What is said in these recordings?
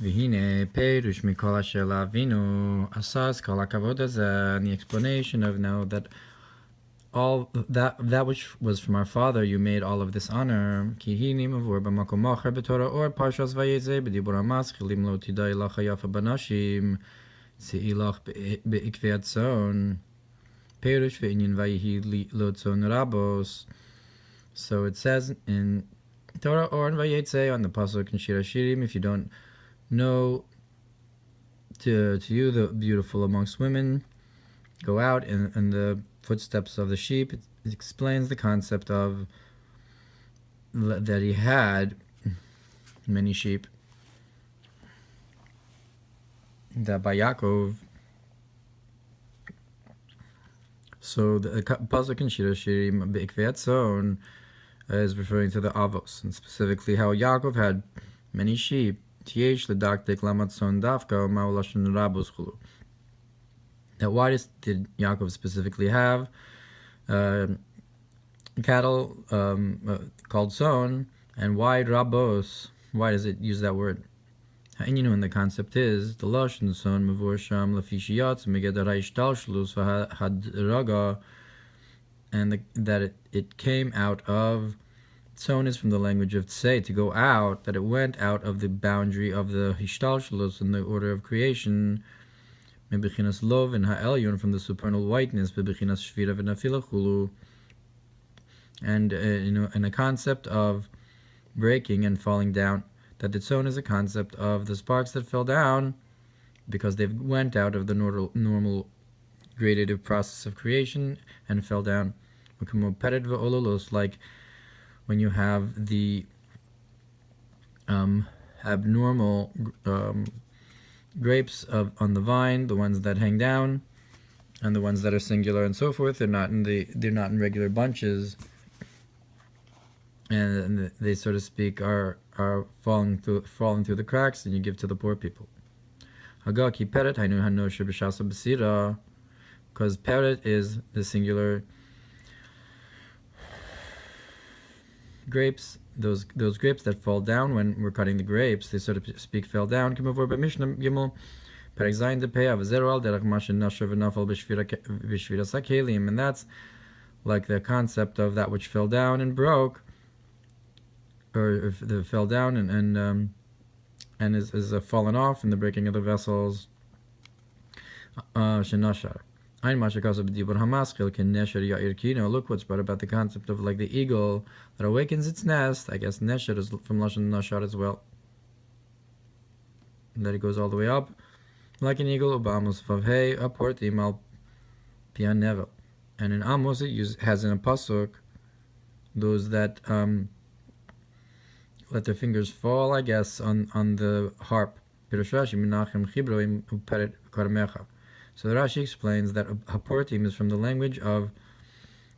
והנה פירוש מכל אשר לאבינו עשה כל הכבוד הזה, and the explanation of now that all that which was from our father you made all of this honor. כי הנה מבואר במקום אחר בתורה אור פרשס ויצא בדיבור המסחילים לא תדעי לך יפה בנשים צאי לך בעקבי הצאן פירוש ועניין ויהי לו צאן רבוס. So it says in Torah Ohr and Vayishlach on the pasuk in Shiur Shirim, if you don't know to you the beautiful amongst women, go out in the footsteps of the sheep. It explains the concept of that he had many sheep, that by Yaakov. So the pasuk in Shiur Shirim Be'ikvei Atzon is referring to the Avos, and specifically how Yaakov had many sheep. That why did Yaakov specifically have cattle called son, and why rabos? Why does it use that word? And you know, and the concept is the lashon son mavur sham lafishiyat megedar ishtalshlus hadraga, and that it came out of. Tzon is from the language of tzei, to go out, that it went out of the boundary of the hishtalshalos in the order of creation, mebechinas lov and ha'elyon, from the supernal whiteness, bebechinas shvira v'nafilachulu, and in a concept of breaking and falling down, that the tzon is a concept of the sparks that fell down because they went out of the normal gradative process of creation and fell down. Like when you have the abnormal grapes on the vine, the ones that hang down, and the ones that are singular and so forth, they're not in regular bunches, and they, so to speak, are falling through the cracks, and you give to the poor people. Because peret is the singular grapes, those grapes that fall down when we're cutting the grapes, they, so to speak, fell down. And that's like the concept of that which fell down and broke, or if they fell down and is fallen off in the breaking of the vessels. Look what's brought about the concept of like the eagle that awakens its nest. I guess nesher is from lashon nashar as well, and that it goes all the way up like an eagle. Obamos favhei aportim al pian nevel, and in Amos it has in a pasuk those that let their fingers fall, I guess, on the harp. So the Rashi explains that haportim is from the language of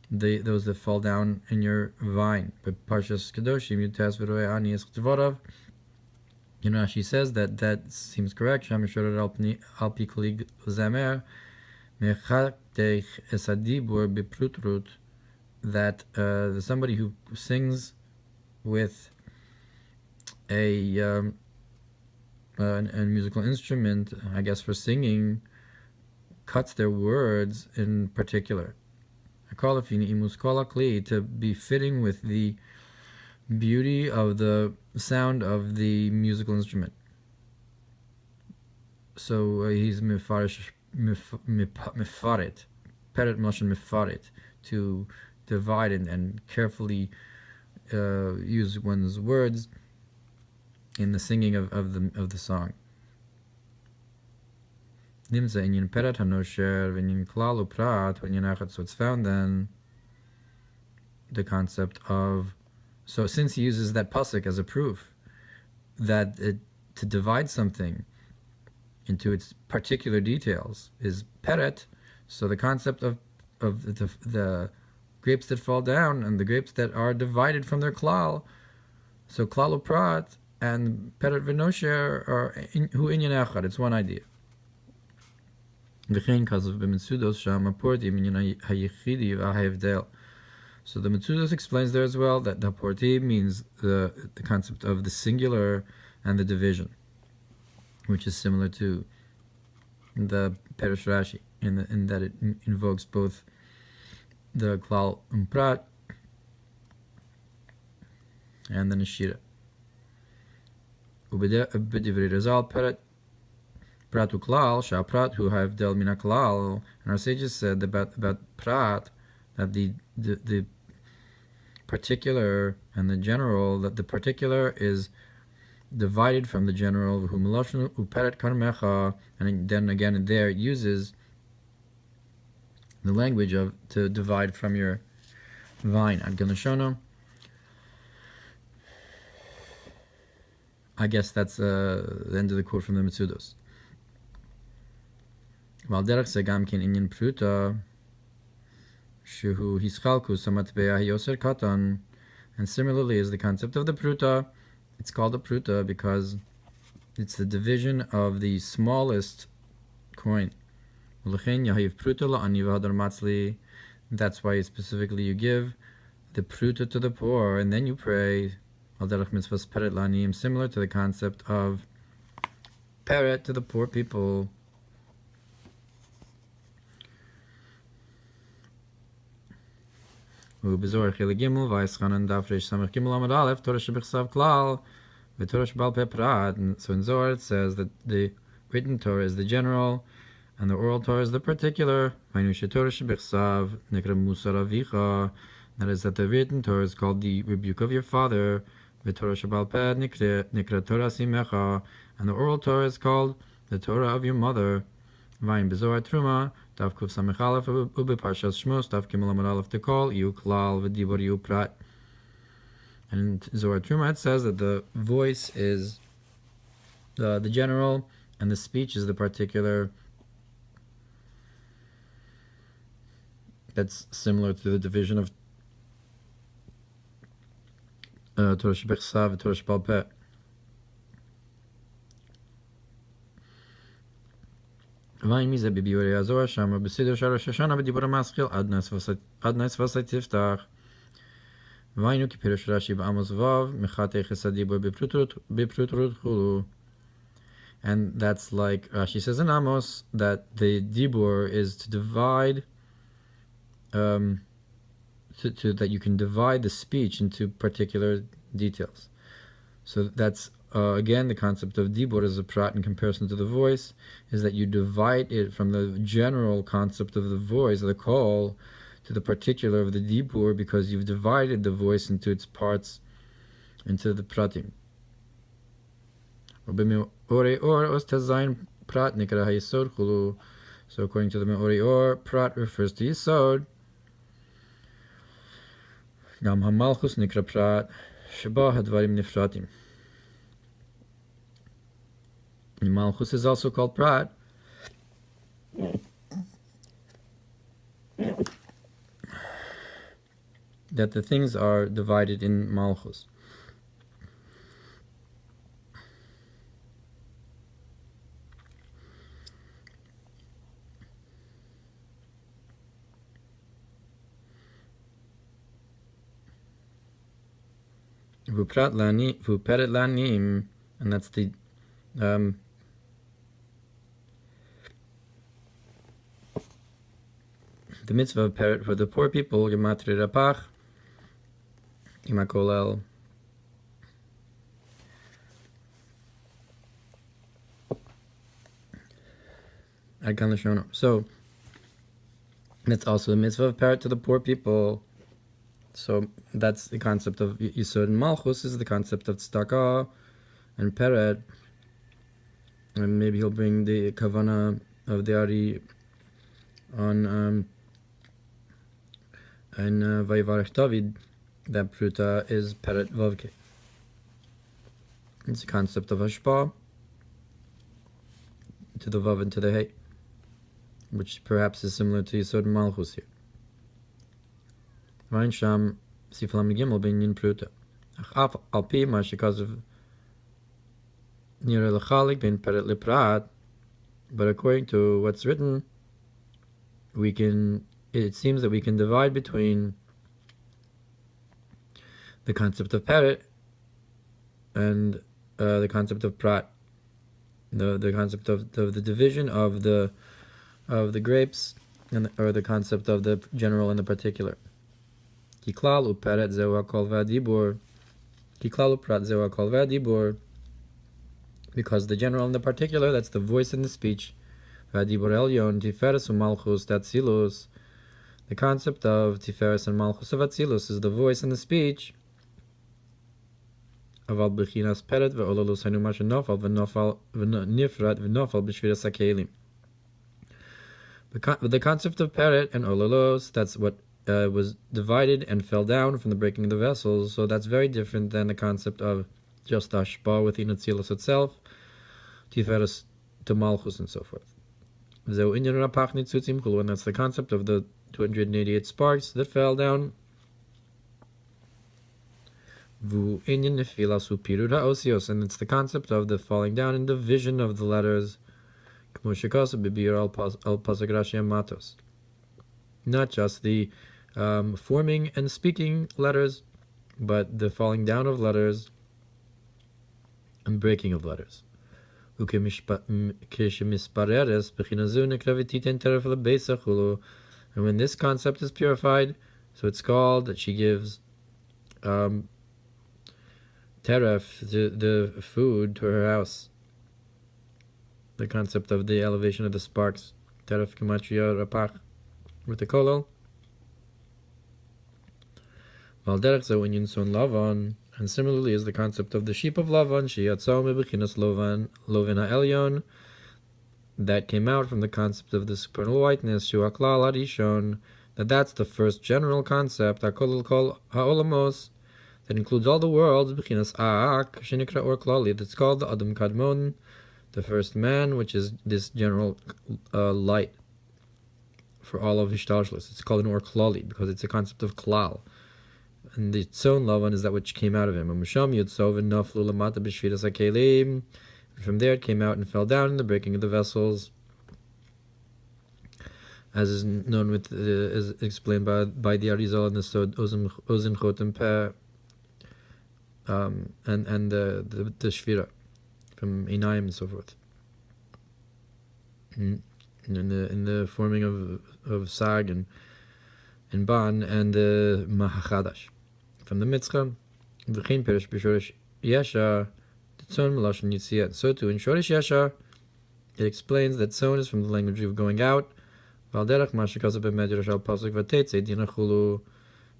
those that fall down in your vine. But Parshas Kedoshim Yutas V'roei Ani Es Tvorav, Rashi says that seems correct. Sham Yishoret Al Pi Kli Zamer Mechatech Esadibur Biprutrut, that somebody who sings with a musical instrument, I guess for singing, cuts their words in particular. To be fitting with the beauty of the sound of the musical instrument. So he's mifaret, peret mlashon mifaret, to divide and carefully use one's words in the singing of the song. So it's found then the concept of, so since he uses that pasuk as a proof that to divide something into its particular details is peret, so the concept of the grapes that fall down and the grapes that are divided from their klal, so klal uprat and peret v'nosher are hu inyan echad, it's one idea. So the Metzudos explains there as well that the Porti means the concept of the singular and the division. which is similar to the Perush Rashi, in that it invokes both the Klal Prat and the Neshira. Ubedivri Rizal Peret Pratu Klal Sha Prat Hu Havdel Mina Klal. And our sages said about Prat that the particular and the general, that the particular is divided from the general. And then again there it uses the language of to divide from your vine. I guess that's the end of the quote from the Mitzudos. And similarly is the concept of the pruta. It's called a pruta because it's the division of the smallest coin. That's why specifically you give the pruta to the poor, and then you pray similar to the concept of peret to the poor people. So in Zohar it says that the written Torah is the general and the oral Torah is the particular. That is, that the written Torah is called the rebuke of your father, and the oral Torah is called the Torah of your mother. And in Zohar Truma, it says that the voice is the general and the speech is the particular. That's similar to the division of Torah Shebechsav and Torah Shebal Peh. Vayin mize bibiurei Hazor shama b'siddur shel Rosh Hashanah b'dibur hamaschil ad nes v'asay tiftach. Vayinu ki pirush Rashi b'Amos Vav mechatei chesed dibur b'prutrut chulu. And that's like Rashi says in Amos, that the dibur is to divide, that you can divide the speech into particular details. So that's again the concept of dibur as a prat in comparison to the voice, is that you divide it from the general concept of the voice, the call, to the particular of the dibur, because you've divided the voice into its parts, into the pratim. So according to the Me'ori Or, prat refers to Yisod. Gam hamalchus nikra prat, sheba hadvarim nifratim. Malchus is also called prat. That the things are divided in malchus. Vuperet lanim, and that's the mitzvah of peret for the poor people. Gematri rapach imakolel. So that's also the mitzvah of peret to the poor people. So that's the concept of Yisod and Malchus, is the concept of tzedakah and peret. And maybe he'll bring the kavana of the Ari on and Vayivarech David, that pruta is peret vavke. It's a concept of hashpah to the vav and to the hey, which perhaps is similar to Yisod and Malchus here. Vayin sham sifalam gimel binyan pruta. Ach alpi mash because of nira lechalik bin peret liprat. But according to what's written, it seems that we can divide between the concept of peret and the concept of prat. the concept of the division of the grapes, or the concept of the general and the particular. Kiklal uperet zeu hakol v'adibur. Kiklal uperet zeu hakol v'adibur. Because the general and the particular, that's the voice and the speech. V'adibur elyon tiferes u'malchus tatzilus. The concept of tiferes and malchus of atzilus is the voice and the speech. Aval b'chinas peret ve'olalus hainu mashe nofal v'nifrat v'nofal b'shviras hakelim. The concept of peret and olalos, that's what was divided and fell down from the breaking of the vessels, so that's very different than the concept of just hashpa within atzilus itself, tiferes to malchus and so forth. And that's the concept of the 288 sparks that fell down. And it's the concept of the falling down and division of the letters. Not just the forming and speaking letters, but the falling down of letters and breaking of letters. And when this concept is purified, so it's called that she gives teref, the food, to her house. The concept of the elevation of the sparks. Teref gematria rapach with the kolol. Valderech zeu inyan son Lavan. And similarly is the concept of the sheep of Lavan, sheyatzau mebechinas Lavan ha'elyon, that came out from the concept of the supernal whiteness, shu haklal harishon, that's the first general concept, hakol kol ha'olamos, that includes all the worlds, bechinas a'ak, shenikra or klali, that's called the Adam Kadmon, the first man, which is this general light for all of Ishtalshlus. It's called an or klali, because it's a concept of klal. And the tzon Lavan is that which came out of him. And from there it came out and fell down in the breaking of the vessels, as is known with, is explained by the Arizal and the Sod Ozen Chotem Peh, and the Shvira from Einayim and so forth. In the forming of Sag and Ban and the Mahachadash. From the Mitzvah, V'chein Perish B'Shorish Yesha, the Tzon Melashon Yitziyah. So too in Shorish Yesha, it explains that Tzon is from the language of going out. Valderach Mashikaza B'Medrash Al Pasuk V'Teitze Dina Chulu.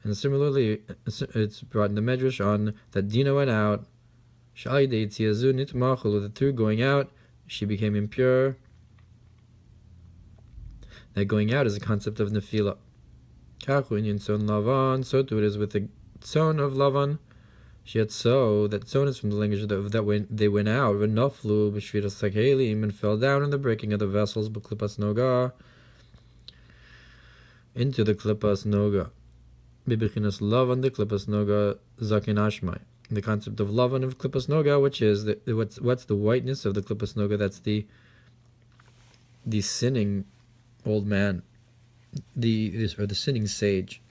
And similarly, it's brought in the Medrash on that Dina went out. Sh'ai Deitziyazu Nitma Chulu, that through going out, she became impure. That going out is a concept of Nefila. Kachu Inyan Tzon Lavan, so too it is with the Tzon of Lavan. So that Tzon is from the language of that when they went out, v'noflu b'shviras hakelim, and fell down in the breaking of the vessels, b'klipas noga, into the klipas noga. B'bechinas Lavan, the klipas noga zaken ashmai. The concept of Lavan of klipas noga, which is what's the whiteness of the klipas noga? That's the sinning old man, the sinning sage.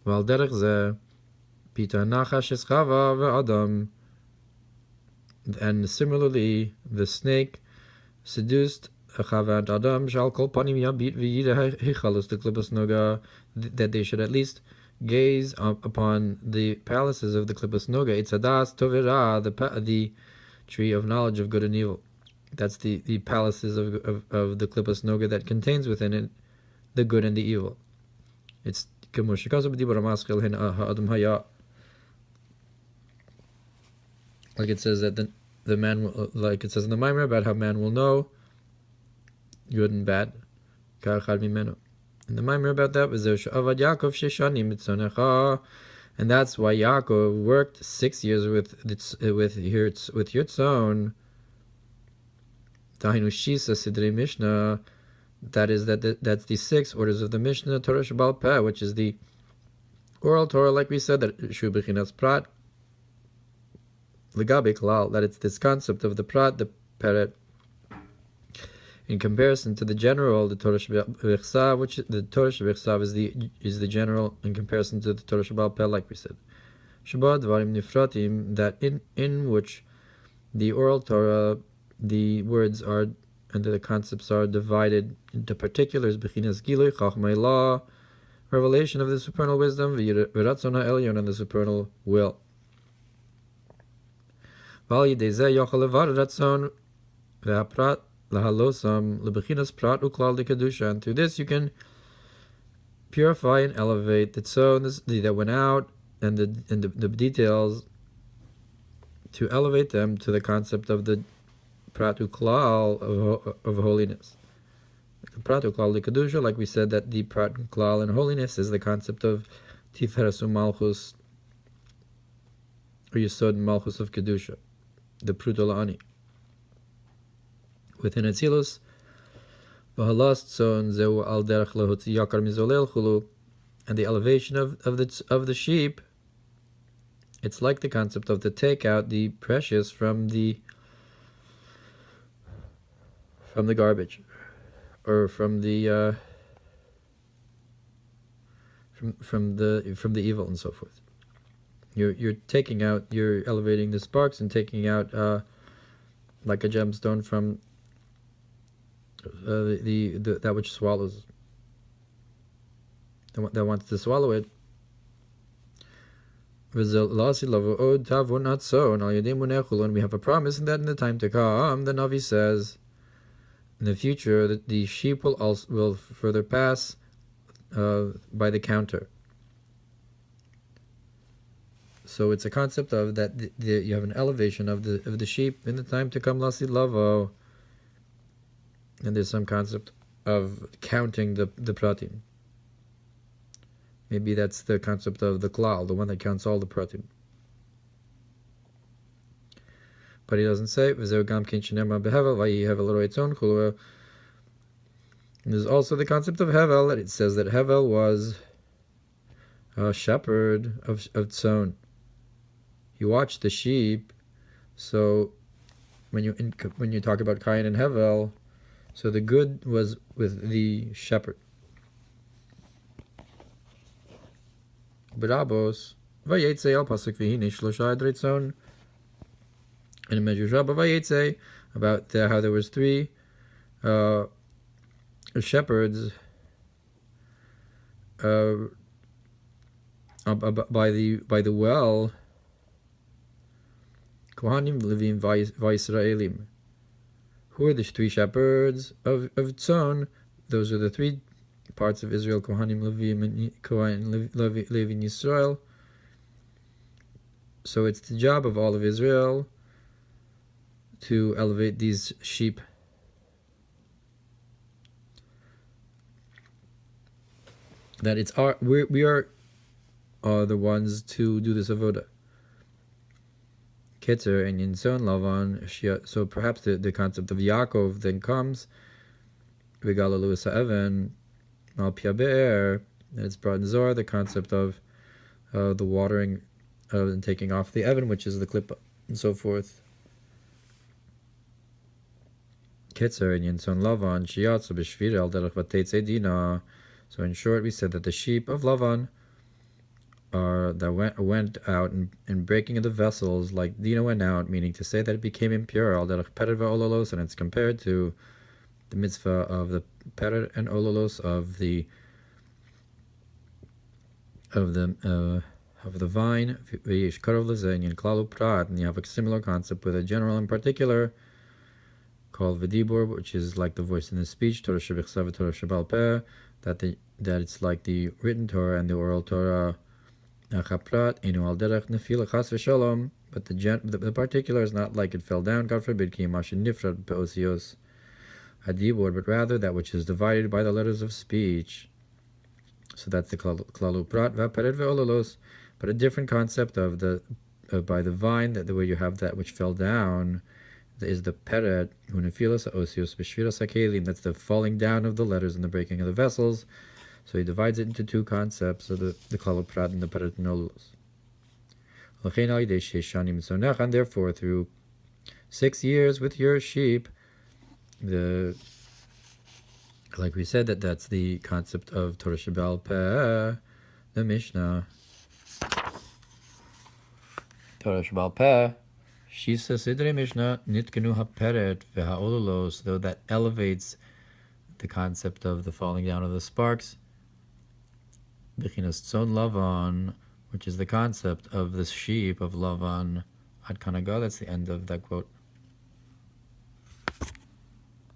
Valderech ze pita nachash es Chava ve'Adam, and similarly the snake seduced Chava and Adam, shal kol panim yabit v'yida hichalus the klipas noga, that they should at least gaze upon the palaces of the klipas noga. It's adas tovera, the tree of knowledge of good and evil. That's the palaces of the klipas noga that contains within it the good and the evil. It's like it says that the man will, like it says in the Mamer about how man will know good and bad. And the Mamer about that was and that's why Yaakov worked 6 years with Yitzon. Tahinu Shisa Sidrei Mishnah. That's the 6 orders of the Mishnah, Torah Shabbal Peh, which is the oral Torah, like we said, that Shu Bechinas Prat, Legabe Klal, that it's this concept of the Prat, the Peret, in comparison to the general, the Torah Shabbal, which the Torah Shabbal is the general in comparison to the Torah Shabbal Peh, like we said. Sheba Dvarim Nifratim, that in which the oral Torah, the words are, and the concepts are divided into particulars, Bechinas Gilui, Chachmei Law, revelation of the supernal wisdom, V'ratzon ha'elyon, and the supernal will. V'al yidei zeh yochel levar ratzon v'haprat lahalosam lebechinas prat uklal dekadusha, and through this you can purify and elevate the tzon that went out, and the details, to elevate them to the concept of the prat uklal of holiness. The prat uklal dekadusha, like we said, that the prat uklal in holiness is the concept of tiferes umalchus, or yesod malchus of kedusha, the prutolani. Within Atzilus, and the elevation of the sheep, it's like the concept of to take out the precious from the garbage, or from the from the evil and so forth. You're taking out, you're elevating the sparks and taking out like a gemstone from that which swallows, that wants to swallow it. And we have a promise, and that in the time to come, the Navi says, in the future, that the sheep will further pass by the counter. So it's a concept of that you have an elevation of the sheep in the time to come, Lasid Lavo, and there's some concept of counting the pratim. Maybe that's the concept of the klal, the one that counts all the pratim. But he doesn't say. And there's also the concept of Hevel, that it says that Hevel was a shepherd of tzon. He watched the sheep. So when you talk about Kain and Hevel, so the good was with the shepherd. Barabos, Vayetze al pasuk v'hine shlosha edrei tzon. And in Medrash Rabbah Vayetze, about how there was three shepherds by the well, Kohanim Levim Vayisraelim. Who are the three shepherds of Tzon? Those are the three parts of Israel, Kohanim, Levim, and Levi in Yisrael. So it's the job of all of Israel to elevate these sheep. That we are the ones to do this avoda. Ketzer and Yinson Lavan. So perhaps the concept of Yaakov then comes. Vigalalu Sa'evan Al Pia Be'er. And it's brought in Zohar, the concept of the watering and taking off the Evan, which is the Klippa, and so forth. Ketzer and Yinson Lavan Shiatsu B'Shvir Al Derech Vateitze Dina. So in short, we said that the sheep of Lavan that went out in breaking of the vessels, like Dina went out, meaning to say that it became impure, al derech perer ve'ololos, and it's compared to the mitzvah of the perer and ololos of the vine, v'yish karov lezen yin klalu prat, and you have a similar concept with a general in particular called v'dibur, which is like the voice in the speech, Torah shebichsav, Torah shebal peh, that it's like the written Torah and the oral Torah. But the particular is not like it fell down, God forbid, but rather that which is divided by the letters of speech. So that's the klalu prat v'pered ve'ololos, but a different concept of the by the vine, that the way you have that which fell down is the pered hunefilas osios b'shviras hakelim. That's the falling down of the letters and the breaking of the vessels. So he divides it into two concepts, so the klalu prat and the pered ve'ololos. And therefore, through 6 years with your sheep, like we said, that's the concept of Torah Shebal Peh, the Mishnah. Torah Shebal Peh, Shisa Sidrei Mishnah, Nitkenu HaPeret VeHa'ololos, though that elevates the concept of the falling down of the sparks. Bechinas Tzon Lavan, which is the concept of the sheep of Lavan. Ad Kanaga, that's the end of that quote.